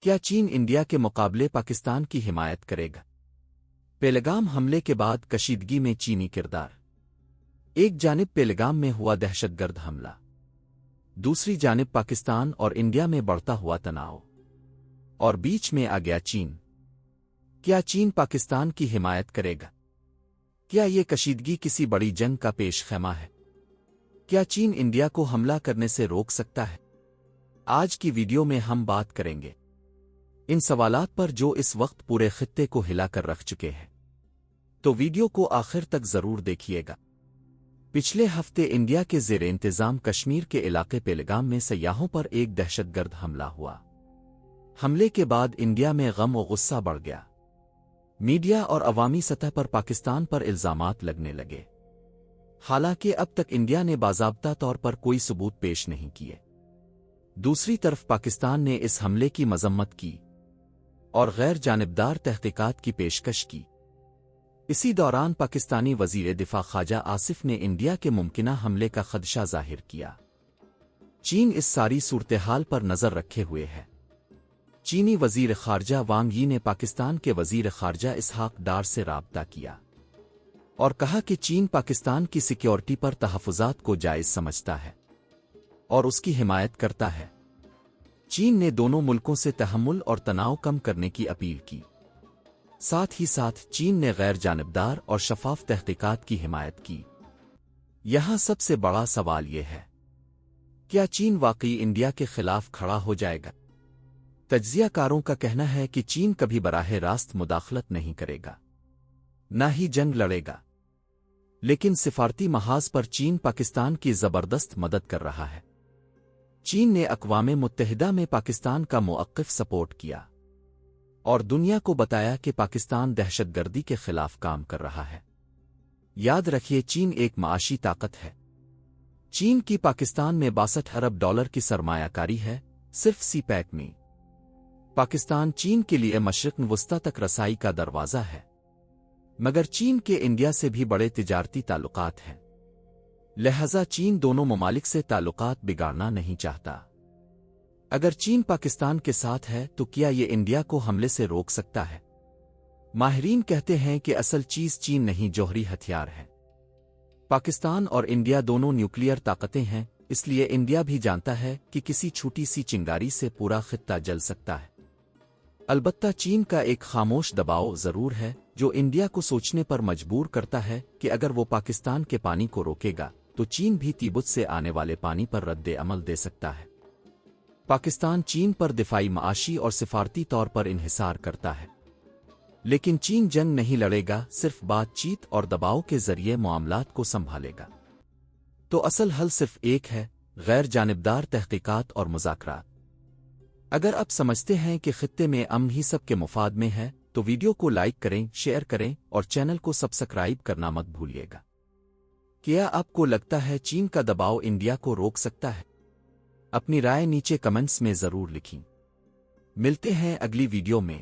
کیا چین انڈیا کے مقابلے پاکستان کی حمایت کرے گا؟ پہلگام حملے کے بعد کشیدگی میں چینی کردار۔ ایک جانب پہلگام میں ہوا دہشت گرد حملہ، دوسری جانب پاکستان اور انڈیا میں بڑھتا ہوا تناؤ، اور بیچ میں آ گیا چین۔ کیا چین پاکستان کی حمایت کرے گا؟ کیا یہ کشیدگی کسی بڑی جنگ کا پیش خیمہ ہے؟ کیا چین انڈیا کو حملہ کرنے سے روک سکتا ہے؟ آج کی ویڈیو میں ہم بات کریں گے ان سوالات پر جو اس وقت پورے خطے کو ہلا کر رکھ چکے ہیں، تو ویڈیو کو آخر تک ضرور دیکھیے گا۔ پچھلے ہفتے انڈیا کے زیر انتظام کشمیر کے علاقے پہلگام میں سیاحوں پر ایک دہشت گرد حملہ ہوا۔ حملے کے بعد انڈیا میں غم و غصہ بڑھ گیا۔ میڈیا اور عوامی سطح پر پاکستان پر الزامات لگنے لگے، حالانکہ اب تک انڈیا نے باضابطہ طور پر کوئی ثبوت پیش نہیں کیے۔ دوسری طرف پاکستان نے اس حملے کی مذمت کی اور غیر جانبدار تحقیقات کی پیشکش کی۔ اسی دوران پاکستانی وزیر دفاع خواجہ آصف نے انڈیا کے ممکنہ حملے کا خدشہ ظاہر کیا۔ چین اس ساری صورتحال پر نظر رکھے ہوئے ہے۔ چینی وزیر خارجہ وانگ یی نے پاکستان کے وزیر خارجہ اسحاق ڈار سے رابطہ کیا اور کہا کہ چین پاکستان کی سیکیورٹی پر تحفظات کو جائز سمجھتا ہے اور اس کی حمایت کرتا ہے۔ چین نے دونوں ملکوں سے تحمل اور تناؤ کم کرنے کی اپیل کی۔ ساتھ ہی ساتھ چین نے غیر جانبدار اور شفاف تحقیقات کی حمایت کی۔ یہاں سب سے بڑا سوال یہ ہے، کیا چین واقعی انڈیا کے خلاف کھڑا ہو جائے گا؟ تجزیہ کاروں کا کہنا ہے کہ چین کبھی براہ راست مداخلت نہیں کرے گا، نہ ہی جنگ لڑے گا، لیکن سفارتی محاذ پر چین پاکستان کی زبردست مدد کر رہا ہے۔ چین نے اقوام متحدہ میں پاکستان کا موقف سپورٹ کیا اور دنیا کو بتایا کہ پاکستان دہشت گردی کے خلاف کام کر رہا ہے۔ یاد رکھیے، چین ایک معاشی طاقت ہے۔ چین کی پاکستان میں 62 ارب ڈالر کی سرمایہ کاری ہے، صرف سی پیک میں۔ پاکستان چین کے لیے مشرق وسطی تک رسائی کا دروازہ ہے، مگر چین کے انڈیا سے بھی بڑے تجارتی تعلقات ہیں، لہذا چین دونوں ممالک سے تعلقات بگاڑنا نہیں چاہتا۔ اگر چین پاکستان کے ساتھ ہے تو کیا یہ انڈیا کو حملے سے روک سکتا ہے؟ ماہرین کہتے ہیں کہ اصل چیز چین نہیں، جوہری ہتھیار ہے۔ پاکستان اور انڈیا دونوں نیوکلیئر طاقتیں ہیں، اس لیے انڈیا بھی جانتا ہے کہ کسی چھوٹی سی چنگاری سے پورا خطہ جل سکتا ہے۔ البتہ چین کا ایک خاموش دباؤ ضرور ہے جو انڈیا کو سوچنے پر مجبور کرتا ہے کہ اگر وہ پاکستان کے پانی کو روکے گا تو چین بھی تیبت سے آنے والے پانی پر رد عمل دے سکتا ہے۔ پاکستان چین پر دفاعی، معاشی اور سفارتی طور پر انحصار کرتا ہے، لیکن چین جنگ نہیں لڑے گا، صرف بات چیت اور دباؤ کے ذریعے معاملات کو سنبھالے گا۔ تو اصل حل صرف ایک ہے، غیر جانبدار تحقیقات اور مذاکرات۔ اگر آپ سمجھتے ہیں کہ خطے میں امن ہی سب کے مفاد میں ہے تو ویڈیو کو لائک کریں، شیئر کریں اور چینل کو سبسکرائب کرنا مت بھولیے گا۔ کیا آپ کو لگتا ہے چین کا دباؤ انڈیا کو روک سکتا ہے؟ اپنی رائے نیچے کمنٹس میں ضرور لکھیں۔ ملتے ہیں اگلی ویڈیو میں۔